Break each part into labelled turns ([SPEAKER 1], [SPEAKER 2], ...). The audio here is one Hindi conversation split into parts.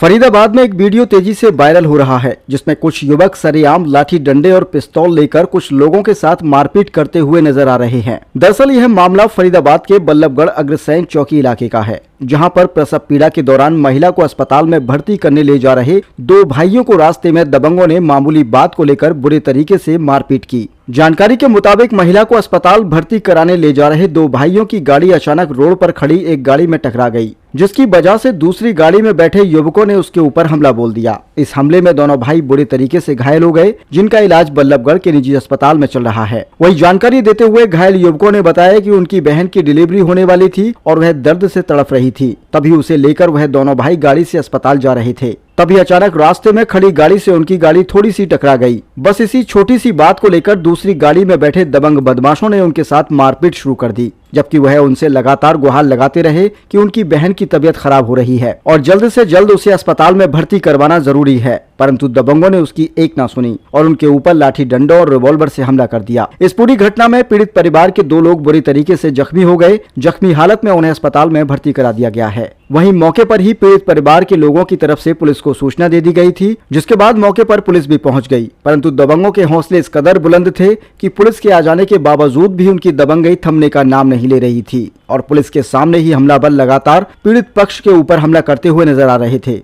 [SPEAKER 1] फरीदाबाद में एक वीडियो तेजी से वायरल हो रहा है जिसमें कुछ युवक सरेआम लाठी डंडे और पिस्तौल लेकर कुछ लोगों के साथ मारपीट करते हुए नजर आ रहे हैं। दरअसल यह मामला फरीदाबाद के बल्लभगढ़ अग्रसेन चौकी इलाके का है, जहां पर प्रसव पीड़ा के दौरान महिला को अस्पताल में भर्ती करने ले जा रहे दो भाइयों को रास्ते में दबंगों ने मामूली बात को लेकर बुरे तरीके से मारपीट की। जानकारी के मुताबिक महिला को अस्पताल भर्ती कराने ले जा रहे दो भाइयों की गाड़ी अचानक रोड पर खड़ी एक गाड़ी में टकरा गई, जिसकी वजह से दूसरी गाड़ी में बैठे युवकों ने उसके ऊपर हमला बोल दिया। इस हमले में दोनों भाई बुरे तरीके से घायल हो गए, जिनका इलाज बल्लभगढ़ के निजी अस्पताल में चल रहा है। वही जानकारी देते हुए घायल युवकों ने बताया कि उनकी बहन की डिलीवरी होने वाली थी और वह दर्द से तड़प रही थी, तभी उसे लेकर वह दोनों भाई गाड़ी से अस्पताल जा रहे थे। तभी अचानक रास्ते में खड़ी गाड़ी से उनकी गाड़ी थोड़ी सी टकरा गई। बस इसी छोटी सी बात को लेकर दूसरी गाड़ी में बैठे दबंग बदमाशों ने उनके साथ मारपीट शुरू कर दी, जबकि वह उनसे लगातार गुहार लगाते रहे कि उनकी बहन की तबीयत खराब हो रही है और जल्द से जल्द उसे अस्पताल में भर्ती करवाना जरूरी है। परंतु दबंगों ने उसकी एक ना सुनी और उनके ऊपर लाठी डंडों और रिवॉल्वर से हमला कर दिया। इस पूरी घटना में पीड़ित परिवार के दो लोग बुरी तरीके से जख्मी हो गए। जख्मी हालत में उन्हें अस्पताल में भर्ती करा दिया गया है। वहीं मौके पर ही पीड़ित परिवार के लोगों की तरफ से पुलिस को सूचना दे दी गई थी, जिसके बाद मौके पर पुलिस भी पहुंच गई। परंतु दबंगों के हौसले इस कदर बुलंद थे कि पुलिस के आ जाने के बावजूद भी उनकी दबंगई थमने का नाम नहीं ले रही थी और पुलिस के सामने ही हमलावर लगातार पीड़ित पक्ष के ऊपर हमला करते हुए नजर आ रहे थे।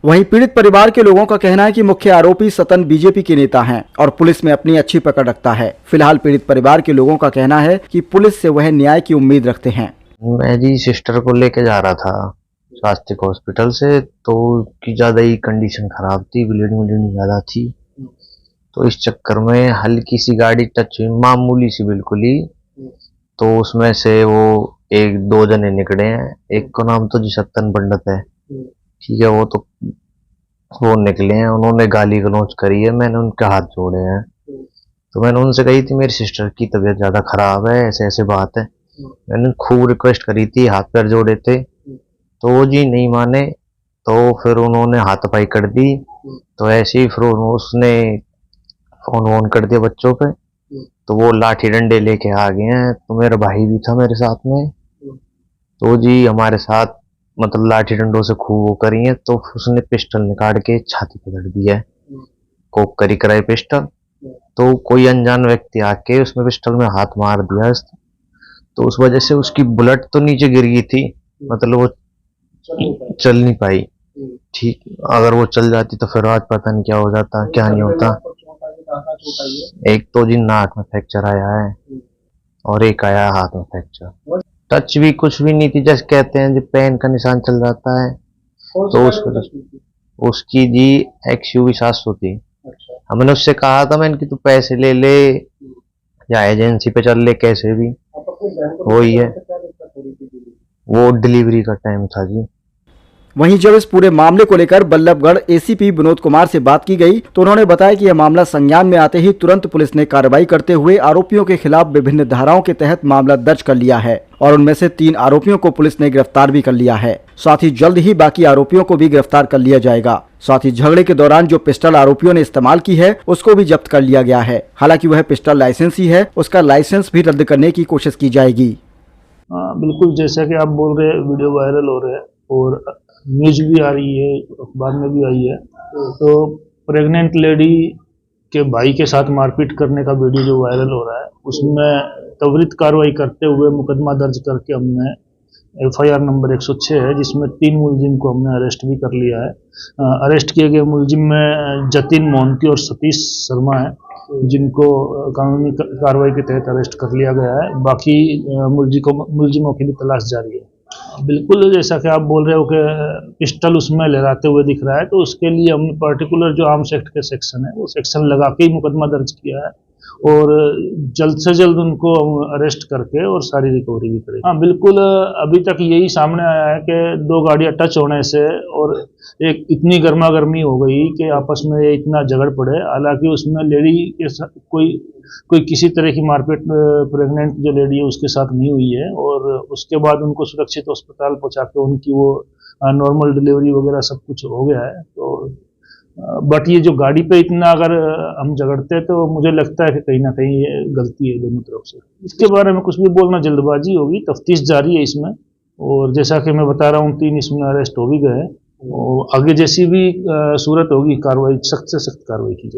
[SPEAKER 1] वहीं पीड़ित परिवार के लोगों का कहना है कि मुख्य आरोपी सतन बीजेपी के नेता हैं और पुलिस में अपनी अच्छी पकड़ रखता है। फिलहाल पीड़ित परिवार के लोगों का कहना है कि पुलिस से वह न्याय की उम्मीद रखते हैं।
[SPEAKER 2] मैं जी सिस्टर को लेके जा रहा था स्वास्थ्य हॉस्पिटल से, तो की ज्यादा ही कंडीशन खराब थी, ब्लीडिंग ज्यादा थी, तो इस चक्कर में हल्की सी गाड़ी टच हुई, मामूली सी बिल्कुल ही, तो उसमें से वो एक दो जने निकले हैं। एक का नाम तो जी सत्तन पंडित है, ठीक है, वो निकले हैं, उन्होंने गाली गलौज करी है, मैंने उनके हाथ जोड़े हैं। तो मैंने उनसे कही थी मेरी सिस्टर की तबीयत ज्यादा खराब है, ऐसे ऐसे बात है। मैंने खूब रिक्वेस्ट करी थी, हाथ पैर जोड़े थे, तो वो जी नहीं माने। तो फिर उन्होंने हाथापाई कर दी। तो ऐसे ही फिर उसने फोन वोन कर दिया बच्चों पे, तो वो लाठी डंडे लेके आ गए हैं। तो मेरा भाई भी था मेरे साथ में, तो जी हमारे साथ मतलब लाठी डंडों से खूब वो करी है। तो उसने पिस्टल निकाल के छाती पे धर दी है, कोक करी कराई पिस्टल। तो कोई अनजान व्यक्ति आके उसमें पिस्टल में हाथ मार दिया, तो उस वजह से उसकी बुलेट तो नीचे गिर गई थी, मतलब वो चल नहीं पाई। ठीक, अगर वो चल जाती तो फिर आज पता नहीं क्या हो जाता, क्या नहीं होता। एक तो जी नाक में फ्रैक्चर आया है और एक आया हाथ में फ्रैक्चर। टच भी कुछ भी नहीं थी, जैसे कहते हैं जो पेन का निशान चल जाता है, तो उसकी जी XUV 700 थी। हमने उससे कहा था, मैंने कि तू पैसे ले ले या एजेंसी पे चल ले, कैसे भी वही है, वो डिलीवरी का टाइम था जी।
[SPEAKER 1] वहीं जब इस पूरे मामले को लेकर बल्लभगढ़ ACP विनोद कुमार से बात की गई तो उन्होंने बताया कि यह मामला संज्ञान में आते ही तुरंत पुलिस ने कार्रवाई करते हुए आरोपियों के खिलाफ विभिन्न धाराओं के तहत मामला दर्ज कर लिया है और उनमें से 3 आरोपियों को पुलिस ने गिरफ्तार भी कर लिया है। साथ ही जल्द ही बाकी आरोपियों को भी गिरफ्तार कर लिया जाएगा। साथ ही झगड़े के दौरान जो पिस्टल आरोपियों ने इस्तेमाल की है उसको भी जब्त कर लिया गया है। हालांकि वह पिस्टल लाइसेंस ही है, उसका लाइसेंस भी रद्द करने की कोशिश की जाएगी।
[SPEAKER 3] बिल्कुल, जैसा कि आप बोल रहे हैं, वीडियो वायरल हो रहे हैं और न्यूज भी आ रही है, अखबार में भी आई है। तो प्रेग्नेंट लेडी के भाई के साथ मारपीट करने का वीडियो जो वायरल हो रहा है, उसमें त्वरित कार्रवाई करते हुए मुकदमा दर्ज करके हमने FIR नंबर 106 है, जिसमें 3 मुलजिम को हमने अरेस्ट भी कर लिया है। अरेस्ट किए गए मुलजिम में जतिन मोहंती और सतीश शर्मा है, जिनको कानूनी कार्रवाई के तहत अरेस्ट कर लिया गया है। बाकी मुलजिमों की भी तलाश जारी है। बिल्कुल, जैसा कि आप बोल रहे हो कि पिस्टल उसमें लहराते हुए दिख रहा है, तो उसके लिए हमने पर्टिकुलर जो आर्म्स एक्ट के सेक्शन है वो सेक्शन लगा के ही मुकदमा दर्ज किया है और जल्द से जल्द उनको अरेस्ट करके और सारी रिकवरी भी करेंगे। हाँ बिल्कुल, अभी तक यही सामने आया है कि 2 गाड़ियां टच होने से और एक इतनी गर्मा गर्मी हो गई कि आपस में इतना झगड़ पड़े। हालांकि उसमें लेडी के साथ कोई किसी तरह की मारपीट प्रेग्नेंट जो लेडी है उसके साथ नहीं हुई है और उसके बाद उनको सुरक्षित अस्पताल पहुंचा के उनकी वो नॉर्मल डिलीवरी वगैरह सब कुछ हो गया है। तो बट ये जो गाड़ी पे इतना अगर हम झगड़ते हैं तो मुझे लगता है कि कहीं ना कहीं ये गलती है दोनों तरफ से। इसके बारे में कुछ भी बोलना जल्दबाजी होगी, तफ्तीश जारी है इसमें। और जैसा कि मैं बता रहा हूँ 3 इसमें अरेस्ट हो भी गए और आगे जैसी भी सूरत होगी कार्रवाई, सख्त से सख्त कार्रवाई की जाएगी।